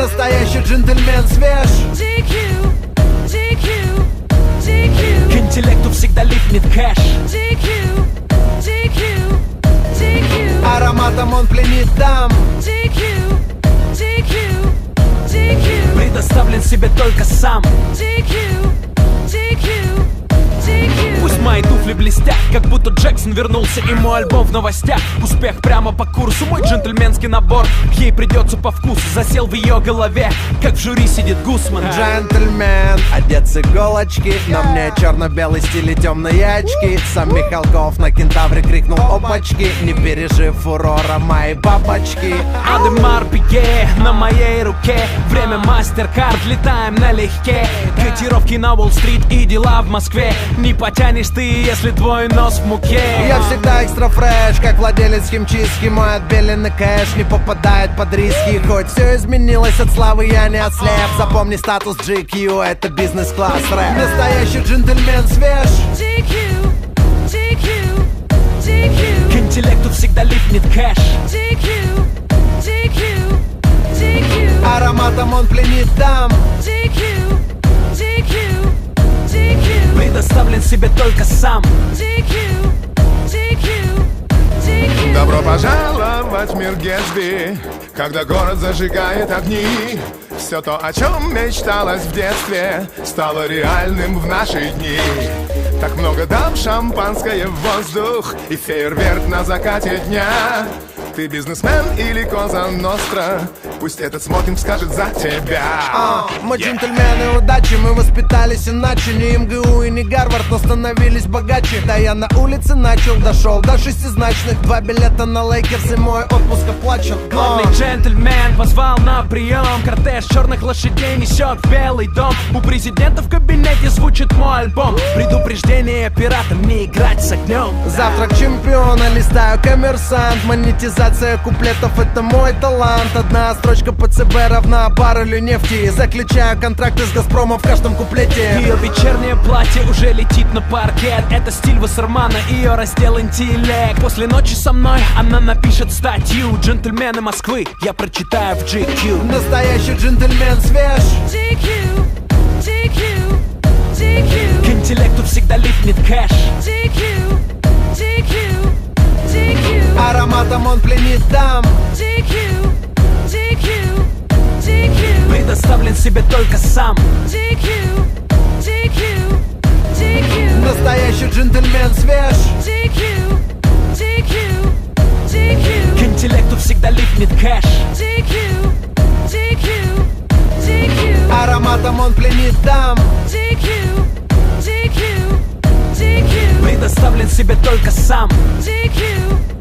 Настоящий джентльмен свеж. GQ, GQ, GQ. К интеллекту всегда липнет кэш. GQ, GQ, GQ. Ароматом он пленит дам. GQ, GQ, GQ. Предоставлен себе только сам. GQ, GQ, GQ. Пусть мои туфли блестят, как будто Джексон вернулся, и мой альбом в новостях. Успех прямо по курсу, мой джентльменский набор ей придется по вкусу. Засел в ее голове, как в жюри сидит Гусман. Джентльмен, одет с иголочки. На мне черно-белый стиль и темные очки. Сам Михалков на кентавре крикнул опачки, не пережив фурора моей бабочки. Адемар Пике на моей руке. Время мастер-карт, летаем налегке. Котировки на Уолл-стрит и дела в Москве. Не потянешь ты, если твой нос в муке. Я всегда экстра фреш, как владелец химчистки. Мой отбеленный кэш не попадает под риски. Хоть все изменилось от славы, я не ослеп. Запомни статус GQ, это бизнес-класс рэп. Настоящий джентльмен свеж. GQ, GQ, GQ. К интеллекту всегда липнет кэш. GQ, GQ, GQ. Ароматом он пленит дам. GQ, GQ, GQ. Предоставлен себе только сам. GQ, GQ, GQ. Добро пожаловать в мир Гэтсби, когда город зажигает огни. Все то, о чем мечталось в детстве, стало реальным в наши дни. Так много дам, шампанское в воздух и фейерверк на закате дня. Ты бизнесмен или Коза Ностра, пусть этот смокинг скажет за тебя. Мы джентльмены удачи, мы воспитались иначе. Не МГУ и не Гарвард, но становились богаче. Да я на улице начал, дошел до шестизначных. 2 билета на Лейкерс и мой отпуск оплачен. Главный джентльмен позвал на прием. Кортеж черных лошадей несет в Белый дом. У президента в кабинете звучит мой альбом. Предупреждение пиратам не играть с огнем. Завтрак чемпиона, листаю коммерсант. Монетизация куплетов — это мой талант. Одна строчка по ЦБ равна баррелю нефти. Заключаю контракты с Газпромом в каждом куплете. Ее вечернее платье уже летит на паркет. Это стиль Вассермана, ее раздел интеллект. После ночи со мной она напишет статью. Джентльмены Москвы я прочитаю в GQ. Настоящий джентльмен свеж. GQ, GQ, GQ. К интеллекту всегда липнет кэш. GQ, GQ, GQ. Ароматом он пленит дам. GQ, GQ, GQ. Предоставлен себе только сам. GQ, GQ, GQ. Настоящий джентльмен свеж. GQ, GQ, GQ. К интеллекту всегда липнет кэш. GQ, GQ, GQ. Ароматом он пленит дам. GQ, GQ, GQ. Предоставлен себе только сам. GQ,